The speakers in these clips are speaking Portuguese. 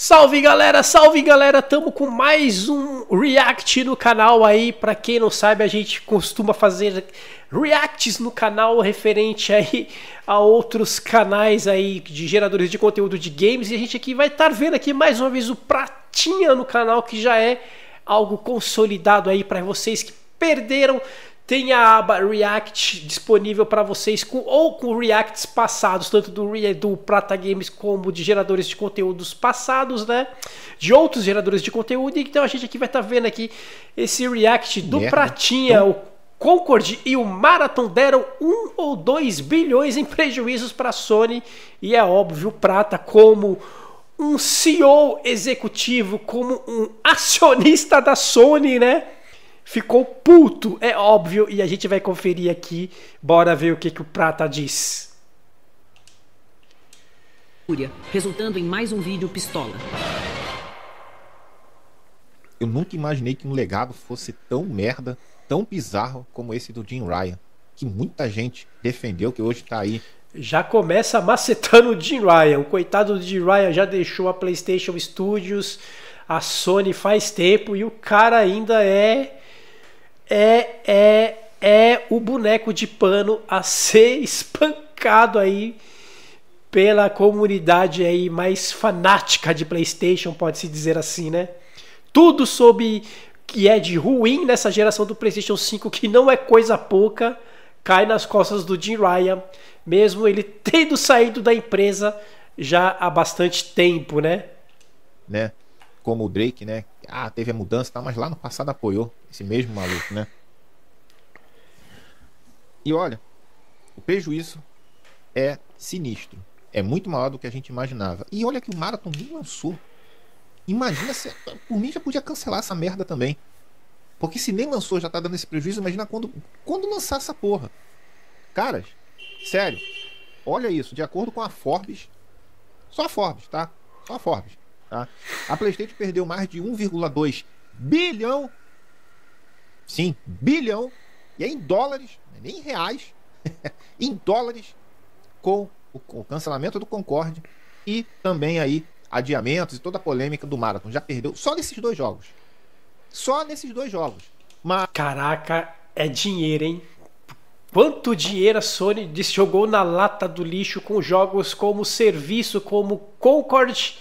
Salve galera, tamo com mais um react no canal aí. Pra quem não sabe, a gente costuma fazer reacts no canal referente aí a outros canais aí de geradores de conteúdo de games. E a gente aqui vai estar vendo aqui mais uma vez o Pratinha no canal, que já é algo consolidado aí para vocês que perderam. Tem a aba React disponível para vocês com reacts passados, tanto do Prata Games como de geradores de conteúdos passados, né? De outros geradores de conteúdo. Então a gente aqui vai estar vendo aqui esse react do Pratinha. O Concord e o Marathon deram 1 ou 2 bilhões em prejuízos para a Sony. E é óbvio, o Prata, como um CEO executivo, como um acionista da Sony, né? Ficou puto, é óbvio, e a gente vai conferir aqui. Bora ver o que o Prata diz. Resultando em mais um vídeo pistola. Eu nunca imaginei que um legado fosse tão merda, tão bizarro como esse do Jim Ryan, que muita gente defendeu, que hoje tá aí. Já começa macetando o Jim Ryan. O coitado do Jim Ryan já deixou a PlayStation Studios, a Sony faz tempo, e o cara ainda é o boneco de pano a ser espancado aí pela comunidade aí mais fanática de PlayStation, pode-se dizer assim, né? Tudo sobre que é de ruim nessa geração do PlayStation 5, que não é coisa pouca, cai nas costas do Jim Ryan, mesmo ele tendo saído da empresa já há bastante tempo, né? Como o Drake, né? Teve a mudança, tá, mas lá no passado apoiou esse mesmo maluco, né? E olha, o prejuízo é sinistro. É muito maior do que a gente imaginava. E olha que o Marathon nem lançou. Imagina se... Por mim já podia cancelar essa merda também. Porque se nem lançou, já tá dando esse prejuízo, imagina quando lançar essa porra. Caras, sério, olha isso. De acordo com a Forbes, só a Forbes, tá? Só a Forbes. Tá? A PlayStation perdeu mais de 1,2 bilhão. Sim, bilhão. E é em dólares, nem em reais. Em dólares, com o cancelamento do Concord e também aí adiamentos e toda a polêmica do Marathon. Já perdeu só nesses dois jogos. Só nesses dois jogos. Mas... Caraca, é dinheiro, hein? Quanto dinheiro a Sony jogou na lata do lixo com jogos como serviço, como Concord.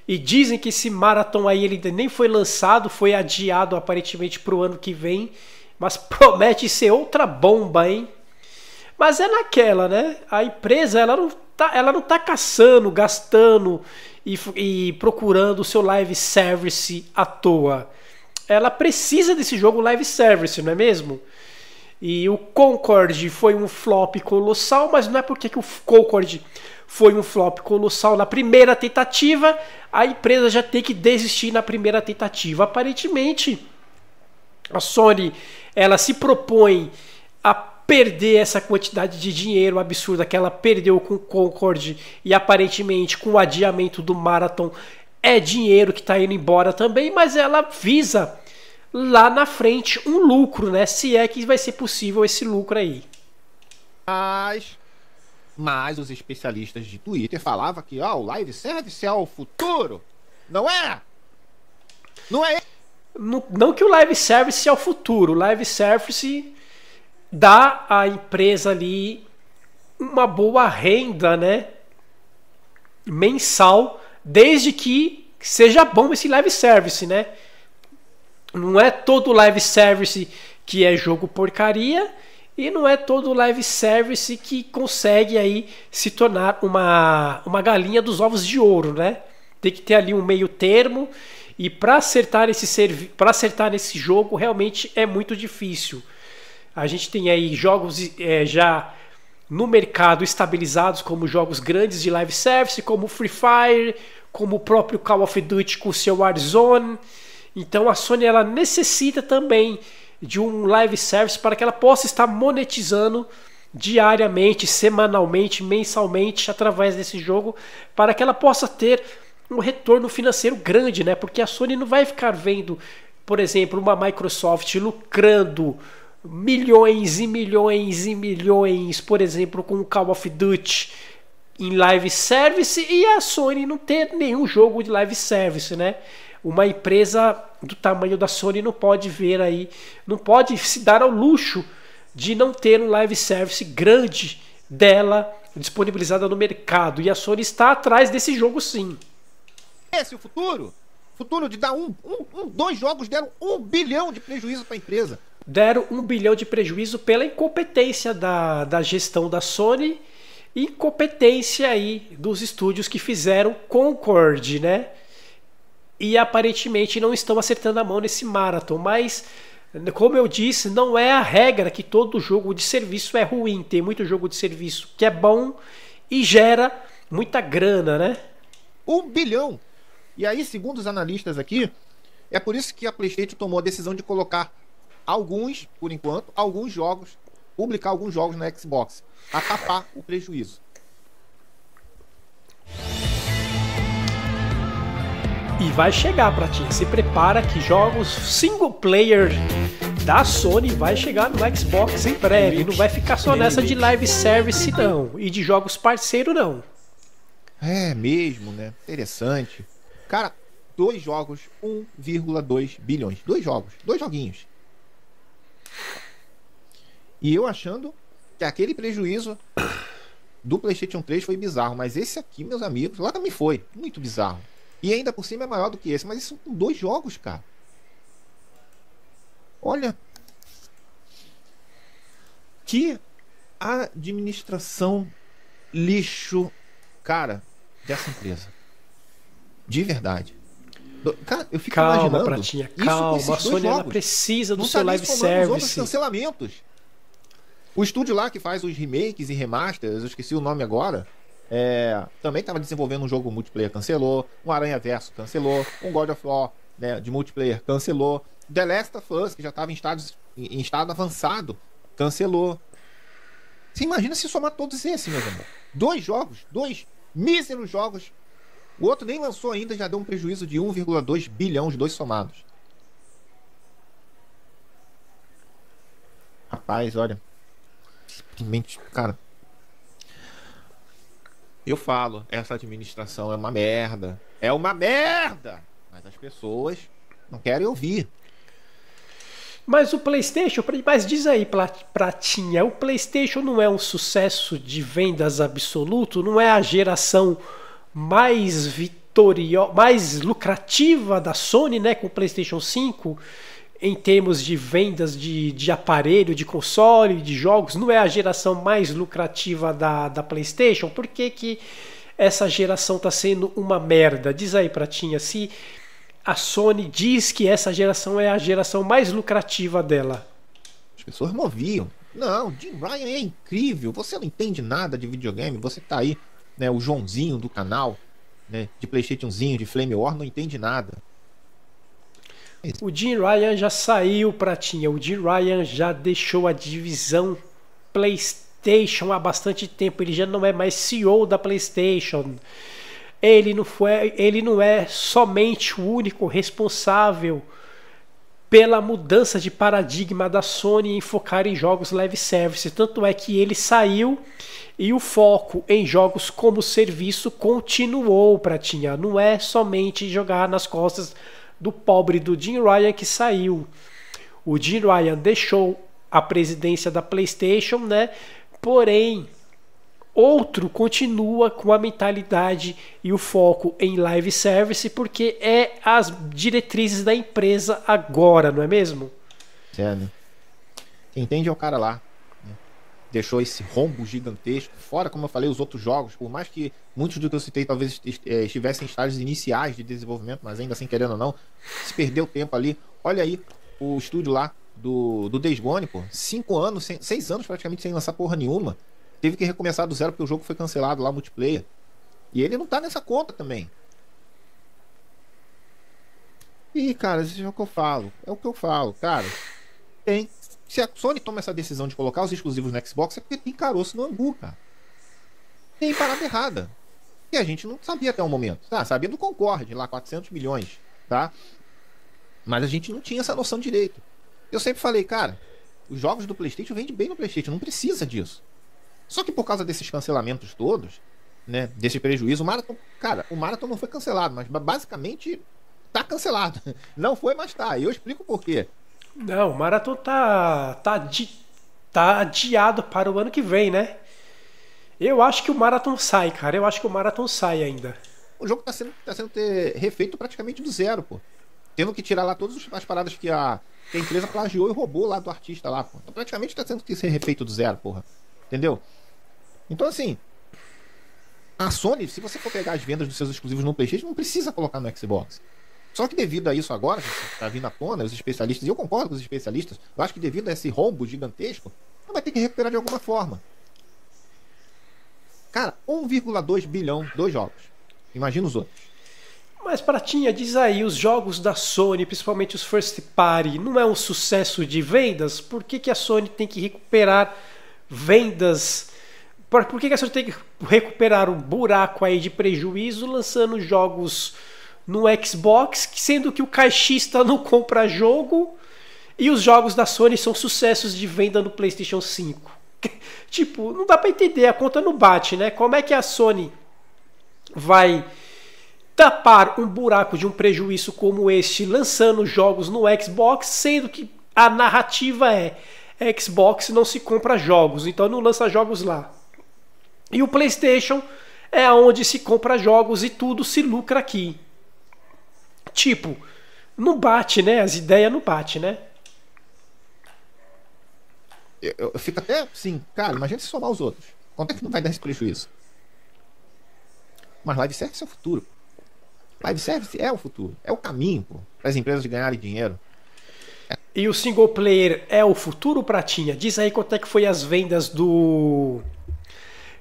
E dizem que esse Marathon aí ele ainda nem foi lançado, foi adiado aparentemente para o ano que vem. Mas promete ser outra bomba, hein? Mas é naquela, né? A empresa ela não tá caçando, gastando e procurando o seu live service à toa. Ela precisa desse jogo live service, não é mesmo? E o Concord foi um flop colossal, mas não é porque que o Concord foi um flop colossal na primeira tentativa, a empresa já tem que desistir na primeira tentativa. Aparentemente, a Sony ela se propõe a perder essa quantidade de dinheiro absurda que ela perdeu com o Concord, e aparentemente com o adiamento do Marathon é dinheiro que está indo embora também, mas ela visa lá na frente um lucro, né? Se é que vai ser possível esse lucro aí. Mas os especialistas de Twitter falavam que o live service é o futuro. Não é? Não é? Não que o live service é o futuro. O live service dá à empresa ali uma boa renda, né? Mensal, desde que seja bom esse live service, né? Não é todo live service que é jogo porcaria, e não é todo live service que consegue aí se tornar uma galinha dos ovos de ouro, né? Tem que ter ali um meio termo, e para acertar nesse jogo realmente é muito difícil. A gente tem aí jogos já no mercado estabilizados, como jogos grandes de live service, como Free Fire, como o próprio Call of Duty com o seu Warzone. Então a Sony ela necessita também de um live service para que ela possa estar monetizando diariamente, semanalmente, mensalmente através desse jogo, para que ela possa ter um retorno financeiro grande, né? Porque a Sony não vai ficar vendo, por exemplo, uma Microsoft lucrando milhões e milhões e milhões, por exemplo, com o Call of Duty, em live service e a Sony não ter nenhum jogo de live service, né? Uma empresa do tamanho da Sony não pode ver aí, não pode se dar ao luxo de não ter um live service grande dela disponibilizada no mercado. E a Sony está atrás desse jogo, sim. Esse é o futuro? Futuro de dar dois jogos deram 1 bilhão de prejuízo para a empresa. Deram 1 bilhão de prejuízo pela incompetência da gestão da Sony e incompetência aí dos estúdios que fizeram Concord, né? E aparentemente não estão acertando a mão nesse Marathon, mas como eu disse, não é a regra que todo jogo de serviço é ruim. Tem muito jogo de serviço que é bom e gera muita grana, né? 1 bilhão! E aí, segundo os analistas aqui, é por isso que a PlayStation tomou a decisão de colocar alguns, por enquanto, alguns jogos, publicar alguns jogos na Xbox, a tapar o prejuízo. E vai chegar, Pratinha. Se prepara que jogos single player da Sony vai chegar no Xbox em breve. Não vai ficar só nessa de live service, não. E de jogos parceiro, não. É mesmo, né? Interessante. Cara, 2 jogos, 1,2 bilhões. 2 jogos, 2 joguinhos. E eu achando que aquele prejuízo do PlayStation 3 foi bizarro. Mas esse aqui, meus amigos, lá também foi. Muito bizarro. E ainda por cima é maior do que esse. Mas isso são 2 jogos, cara. Olha. Que administração lixo, cara, dessa empresa. De verdade. Cara, eu fico imaginando. Pratinha, calma. A Sony ela precisa do seu live service. Os outros cancelamentos. O estúdio lá que faz os remakes e remasters, eu esqueci o nome agora. Também estava desenvolvendo um jogo multiplayer, cancelou. Um Aranha Verso cancelou. Um God of War, né, de multiplayer cancelou. The Last of Us, que já estava em estado avançado, cancelou. Você imagina se somar todos esses, meu irmão? 2 jogos, 2 míseros jogos. O outro nem lançou ainda, já deu um prejuízo de 1,2 bilhão, os 2 somados. Rapaz, olha. Simplesmente, cara. Eu falo, essa administração é uma merda. É uma merda! Mas as pessoas não querem ouvir. Mas o PlayStation, mas diz aí, Pratinha, o PlayStation não é um sucesso de vendas absoluto? Não é a geração mais mais lucrativa da Sony, né, com o PlayStation 5? Em termos de vendas de aparelho, de console, de jogos, não é a geração mais lucrativa da PlayStation? Por que essa geração está sendo uma merda? Diz aí, Pratinha, se a Sony diz que essa geração é a geração mais lucrativa dela. As pessoas não ouviam. Não, o Jim Ryan é incrível. Você não entende nada de videogame. Você tá aí, né, o Joãozinho do canal, né, de PlayStationzinho, de Flame War, não entende nada. O Jim Ryan já saiu, Pratinha. O Jim Ryan já deixou a divisão PlayStation há bastante tempo. Ele já não é mais CEO da PlayStation. Ele não é somente o único responsável pela mudança de paradigma da Sony em focar em jogos live service. Tanto é que ele saiu e o foco em jogos como serviço continuou, Pratinha. Não é somente jogar nas costas do pobre do Jim Ryan que saiu. O Jim Ryan deixou a presidência da PlayStation, né? Porém, outro continua com a mentalidade e o foco em live service, porque é as diretrizes da empresa agora, não é mesmo? Né? Quem entende é o cara lá, né? Deixou esse rombo gigantesco. Fora, como eu falei, os outros jogos, por mais que muitos do que eu citei talvez estivessem em estágios iniciais de desenvolvimento, mas ainda assim, querendo ou não, se perdeu tempo ali. Olha aí o estúdio lá do Days Gone, pô, 5 anos, 6 anos praticamente sem lançar porra nenhuma. Teve que recomeçar do zero porque o jogo foi cancelado lá, multiplayer. E ele não tá nessa conta também. E, cara, isso é o que eu falo. É o que eu falo, cara. Se a Sony toma essa decisão de colocar os exclusivos no Xbox, é porque tem caroço no angu, cara. Tem parada errada. E a gente não sabia até o momento. Tá, sabia do Concorde, lá 400 milhões, tá? Mas a gente não tinha essa noção direito. Eu sempre falei, cara, os jogos do PlayStation vendem bem no PlayStation, não precisa disso. Só que por causa desses cancelamentos todos, né, desse prejuízo. O Marathon, cara, o Marathon não foi cancelado, mas basicamente tá cancelado. Não foi, mas tá. E eu explico por quê. Não, o Marathon tá adiado para o ano que vem, né? Eu acho que o Marathon sai, cara. Eu acho que o Marathon sai ainda. O jogo tá sendo refeito praticamente do zero, pô. Tendo que tirar lá todas as paradas que a empresa plagiou e roubou lá do artista lá, pô. Então, praticamente tá tendo que ser refeito do zero, porra. Entendeu? Então, assim, a Sony, se você for pegar as vendas dos seus exclusivos no PlayStation, não precisa colocar no Xbox. Só que devido a isso agora, que tá vindo à tona, os especialistas, e eu concordo com os especialistas, eu acho que devido a esse rombo gigantesco, vai ter que recuperar de alguma forma. Cara, 1,2 bilhão, 2 jogos. Imagina os outros. Mas, Pratinha, diz aí, os jogos da Sony, principalmente os First Party, não é um sucesso de vendas? Por que a Sony tem que recuperar vendas? Por que a Sony tem que recuperar um buraco aí de prejuízo lançando jogos no Xbox, sendo que o caixista não compra jogo e os jogos da Sony são sucessos de venda no PlayStation 5? Tipo, não dá pra entender, a conta não bate, né? Como é que a Sony vai tapar um buraco de um prejuízo como este lançando jogos no Xbox, sendo que a narrativa é Xbox não se compra jogos, então não lança jogos lá. E o PlayStation é onde se compra jogos e tudo se lucra aqui. Tipo, não bate, né? As ideias não batem, né? Eu fico até assim, cara, imagina se somar os outros. Quanto é que não vai dar esse prejuízo? Mas live service é o futuro. Live service é o futuro. É o caminho, pô, para as empresas ganharem dinheiro. E o single player é o futuro, Pratinha? Diz aí quanto é que foi as vendas do...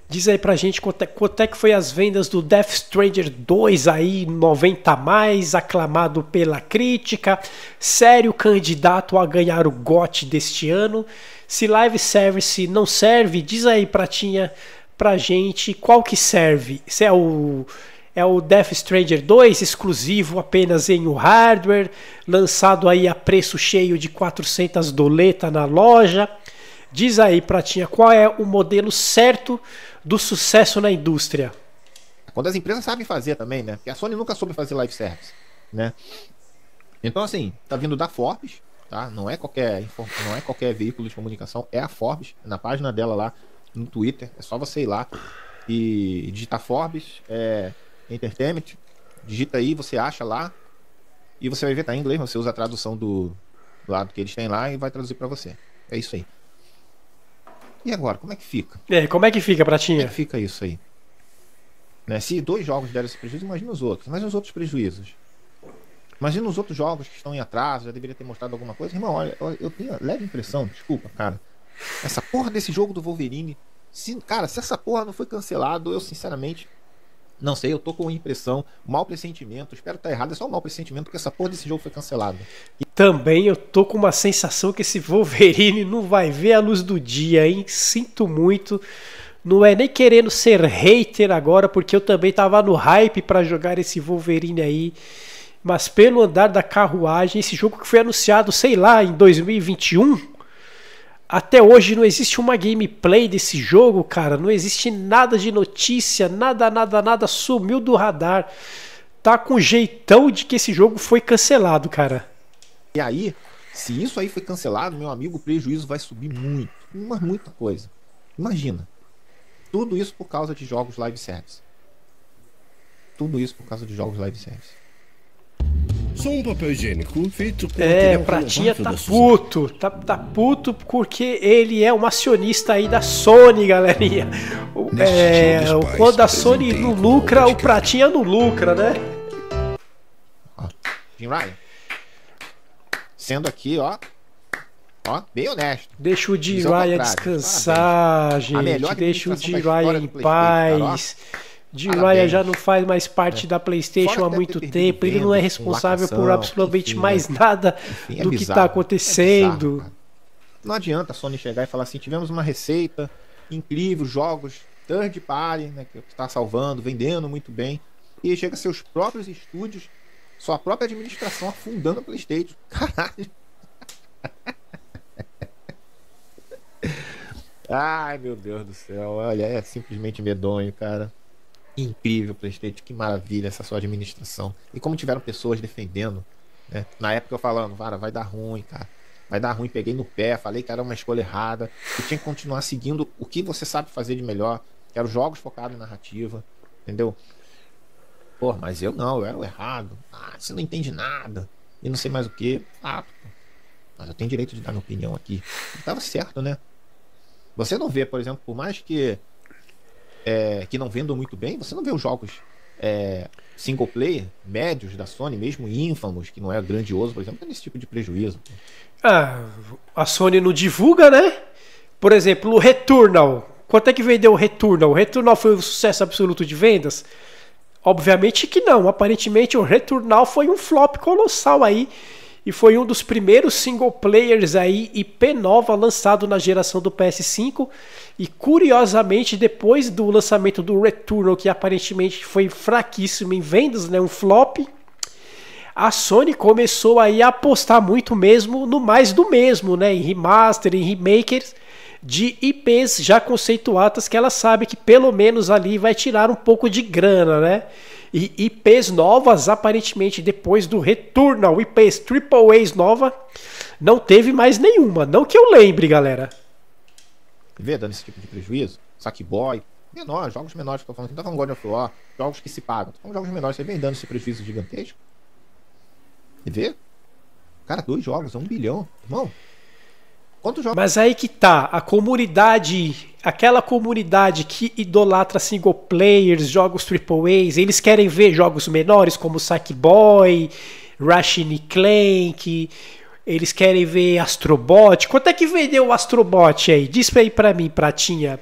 Diz aí pra gente quanto é que foi as vendas do Death Stranger 2 aí, 90 a mais, aclamado pela crítica, sério candidato a ganhar o GOT deste ano. Se live service não serve, diz aí, Pratinha, pra gente qual que serve. Se é o Death Stranger 2, exclusivo apenas em um hardware, lançado aí a preço cheio de 400 doleta na loja. Diz aí, Pratinha, qual é o modelo certo do sucesso na indústria? Quando as empresas sabem fazer também, né? Porque a Sony nunca soube fazer live service, né? Então, assim, tá vindo da Forbes, tá? Não é qualquer veículo de comunicação, é a Forbes, na página dela lá no Twitter. É só você ir lá e digitar Forbes Entertainment, digita aí, você acha lá e você vai ver, tá em inglês, você usa a tradução do lado que eles têm lá e vai traduzir para você. É isso aí. E agora, como é que fica? Como é que fica, Pratinha? Como é que fica isso aí? Né? Se 2 jogos deram esse prejuízo, imagina os outros. Imagina os outros prejuízos. Imagina os outros jogos que estão em atraso, já deveria ter mostrado alguma coisa. Irmão, olha, eu tenho a leve impressão, desculpa, cara. Essa porra desse jogo do Wolverine, se essa porra não foi cancelado, eu sinceramente não sei, eu tô com impressão, mau pressentimento, espero estar errado, é só um mau pressentimento porque essa porra desse jogo foi cancelado. E também eu tô com uma sensação que esse Wolverine não vai ver a luz do dia, hein? Sinto muito. Não é nem querendo ser hater agora, porque eu também tava no hype pra jogar esse Wolverine aí. Mas pelo andar da carruagem, esse jogo que foi anunciado, sei lá, em 2021... Até hoje não existe uma gameplay desse jogo, cara. Não existe nada de notícia, nada. Sumiu do radar. Tá com jeitão de que esse jogo foi cancelado, cara. E aí, se isso aí foi cancelado, meu amigo, o prejuízo vai subir muito. Muita coisa. Imagina. Tudo isso por causa de jogos live service. Tudo isso por causa de jogos live service. Só um papel higiênico feito com o Pratinha tá puto. Tá puto porque ele é um acionista aí da Sony, galerinha. Quando a Sony não lucra, o Pratinha não lucra, né? Jim Ryan. Sendo aqui, ó, bem honesto. Deixa o Jim Ryan descansar, gente. Deixa o Jim Ryan em paz. Jim Ryan já não faz mais parte da PlayStation há muito tempo. Ele não é responsável por absolutamente mais nada do que está acontecendo. Não adianta a Sony chegar e falar assim: tivemos uma receita incrível, jogos third party, né, que está salvando, vendendo muito bem. E chega seus próprios estúdios, sua própria administração afundando a PlayStation. Caralho. Ai, meu Deus do céu. Olha, é simplesmente medonho, cara. Incrível, PlayStation, que maravilha essa sua administração. E como tiveram pessoas defendendo, né? Na época eu falando, cara, vai dar ruim, cara. Vai dar ruim, peguei no pé, falei que era uma escolha errada. Eu tinha que continuar seguindo o que você sabe fazer de melhor, que eram jogos focados em narrativa, entendeu? Pô, mas eu não, eu era o errado. Ah, você não entende nada. E não sei mais o que. Ah, mas eu tenho direito de dar minha opinião aqui. E tava certo, né? Você não vê, por exemplo, por mais que não vendam muito bem, você não vê os jogos single player, médios da Sony, mesmo Infamous, que não é grandioso, por exemplo, tem esse tipo de prejuízo. A Sony não divulga, né? Por exemplo, o Returnal. Quanto é que vendeu o Returnal? O Returnal foi um sucesso absoluto de vendas? Obviamente que não. Aparentemente o Returnal foi um flop colossal aí. E foi um dos primeiros single players aí, IP nova, lançado na geração do PS5. E curiosamente, depois do lançamento do Returnal, que aparentemente foi fraquíssimo em vendas, né, um flop, a Sony começou aí a apostar muito mesmo no mais do mesmo, né, em remaster, em remakers de IPs já conceituadas, que ela sabe que pelo menos ali vai tirar um pouco de grana, né? E IPs novas, aparentemente, depois do Returnal, IPs AAAs nova, não teve mais nenhuma. Não que eu lembre, galera. Vê, dando esse tipo de prejuízo? Sackboy, menor, jogos menores que eu tô falando. Não tô falando God of War, jogos que se pagam. Tô falando jogos menores, você vem dando esse prejuízo gigantesco. E vê? Cara, 2 jogos, 1 bilhão. Irmão, quantos jogos? Mas aí que tá, a comunidade, aquela comunidade que idolatra single players, jogos AAAs, eles querem ver jogos menores como Sackboy, Ratchet & Clank, eles querem ver Astrobot. Quanto é que vendeu o Astrobot aí? Diz aí pra mim, Pratinha.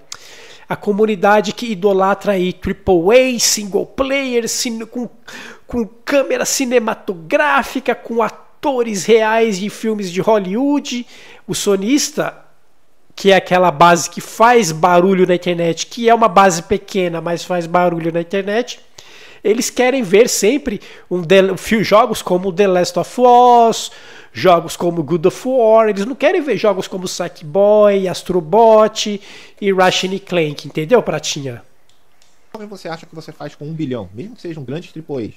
A comunidade que idolatra aí AAA, single players, com câmera cinematográfica, com atores reais de filmes de Hollywood. O sonista, que é aquela base que faz barulho na internet, que é uma base pequena, mas faz barulho na internet, eles querem ver sempre jogos como The Last of Us, jogos como God of War. Eles não querem ver jogos como Sackboy, Astrobot e Ratchet & Clank, entendeu, Pratinha? Como você acha que você faz com 1 bilhão, mesmo que sejam grandes AAAs?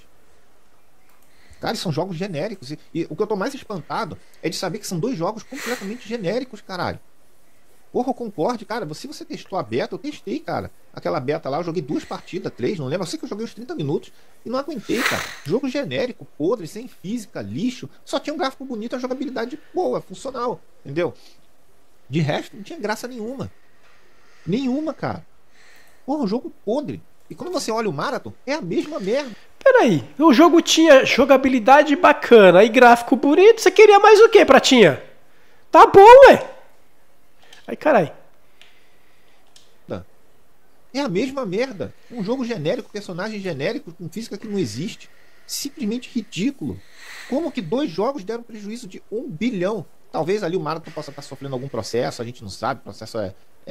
Cara, são jogos genéricos. E o que eu tô mais espantado é de saber que são 2 jogos completamente genéricos, caralho. Porra, eu concordo, cara. Se você testou a beta, eu testei, cara. Aquela beta lá, eu joguei 2 partidas, 3, não lembro. Eu sei que eu joguei uns 30 minutos e não aguentei, cara. Jogo genérico, podre, sem física, lixo. Só tinha um gráfico bonito, a jogabilidade boa, funcional, entendeu? De resto, não tinha graça nenhuma. Nenhuma, cara. Porra, um jogo podre. E quando você olha o Marathon, é a mesma merda. Peraí, o jogo tinha jogabilidade bacana e gráfico bonito, você queria mais o que, Pratinha? Tá bom, ué. Ai, carai. É a mesma merda. Um jogo genérico, personagem genérico, com física que não existe. Simplesmente ridículo. Como que 2 jogos deram prejuízo de 1 bilhão? Talvez ali o Marathon possa estar sofrendo algum processo, a gente não sabe, o processo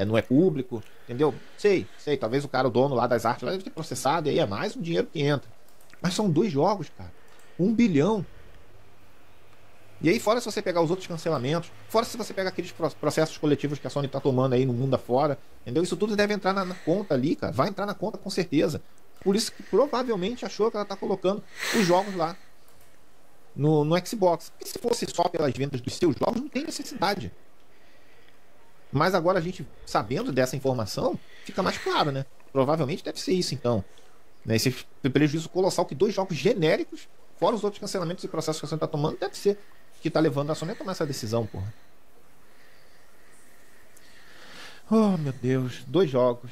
não é público, entendeu? Sei, talvez o cara, o dono lá das artes, lá deve ter processado, e aí é mais um dinheiro que entra. Mas são 2 jogos, cara. 1 bilhão. E aí, fora se você pegar os outros cancelamentos, fora se você pegar aqueles processos coletivos que a Sony tá tomando aí no mundo afora, entendeu? Isso tudo deve entrar na conta ali, cara. Vai entrar na conta com certeza. Por isso que provavelmente achou que ela tá colocando os jogos lá no Xbox. E se fosse só pelas vendas dos seus jogos, não tem necessidade. Mas agora a gente, sabendo dessa informação, fica mais claro, né? Provavelmente deve ser isso, então. Né? Esse prejuízo colossal que 2 jogos genéricos, fora os outros cancelamentos e processos que a Sony tá tomando, deve ser que tá levando a Sony a tomar essa decisão, porra. Oh, meu Deus. 2 jogos.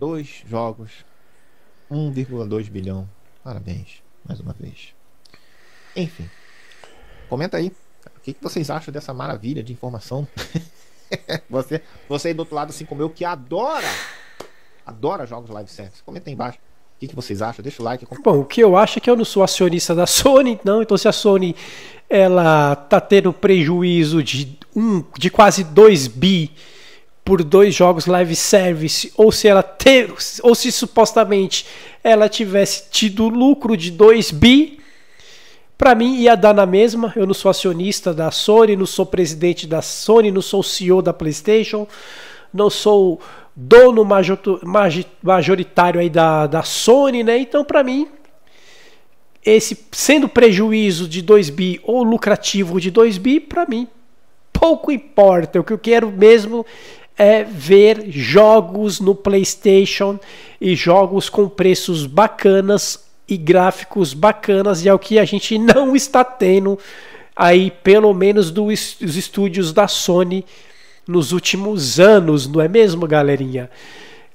1,2 bilhão. Parabéns, mais uma vez. Enfim. Comenta aí. O que vocês acham dessa maravilha de informação? Você aí do outro lado, assim como eu, que adora jogos live service. Comenta aí embaixo. O que vocês acham? Deixa o like. Bom, o que eu acho é que eu não sou acionista da Sony, não. Então, se a Sony ela tá tendo prejuízo de quase 2 bi por 2 jogos live service, ou se supostamente ela tivesse tido lucro de 2 bi, para mim ia dar na mesma. Eu não sou acionista da Sony, não sou presidente da Sony, não sou CEO da PlayStation, não sou dono majoritário aí da Sony, né? Então, para mim, esse sendo prejuízo de 2 bi ou lucrativo de 2 bi, para mim, pouco importa. O que eu quero mesmo é ver jogos no PlayStation e jogos com preços bacanas e gráficos bacanas, e é o que a gente não está tendo aí, pelo menos dos estúdios da Sony nos últimos anos, não é mesmo, galerinha?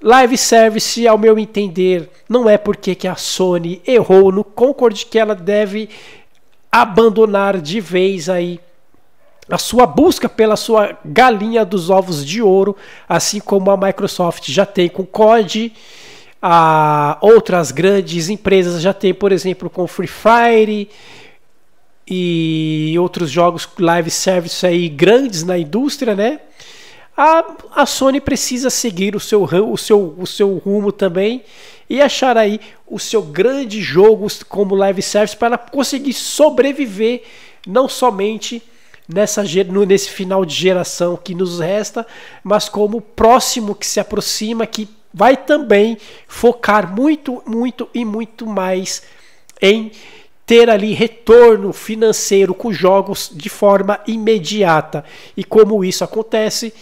Live Service, ao meu entender, não é porque que a Sony errou no Concord que ela deve abandonar de vez aí a sua busca pela sua galinha dos ovos de ouro, assim como a Microsoft já tem com o COD, outras grandes empresas já tem, por exemplo, com Free Fire e outros jogos live service aí grandes na indústria, né? A Sony precisa seguir o seu rumo também e achar aí o seu grande jogo como live service para conseguir sobreviver não somente nesse final de geração que nos resta, mas como o próximo que se aproxima, que vai também focar muito mais em ter ali retorno financeiro com jogos de forma imediata. E como isso acontece,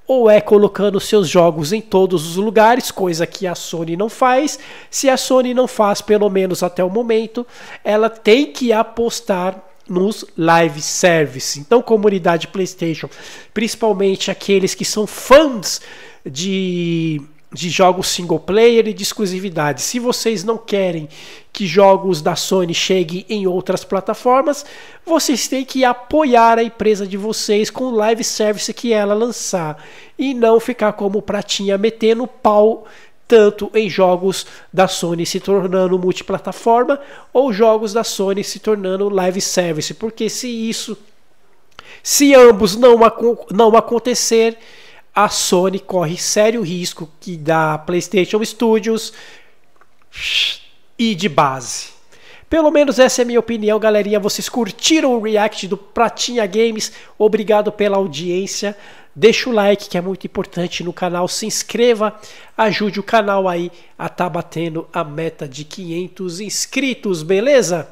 ou é colocando seus jogos em todos os lugares, coisa que a Sony não faz. Se a Sony não faz, pelo menos até o momento, ela tem que apostar nos live service. Então, comunidade PlayStation, principalmente aqueles que são fãs de jogos single player e de exclusividade, se vocês não querem que jogos da Sony cheguem em outras plataformas, vocês têm que apoiar a empresa de vocês com o live service que ela lançar e não ficar como pratinha metendo pau tanto em jogos da Sony se tornando multiplataforma ou jogos da Sony se tornando live service, porque se ambos não acontecer, a Sony corre sério risco que da PlayStation Studios e de base. Pelo menos essa é a minha opinião, galerinha. Vocês curtiram o react do Pratinha Games? Obrigado pela audiência. Deixa o like, que é muito importante no canal. Se inscreva, ajude o canal aí a estar batendo a meta de 500 inscritos, beleza?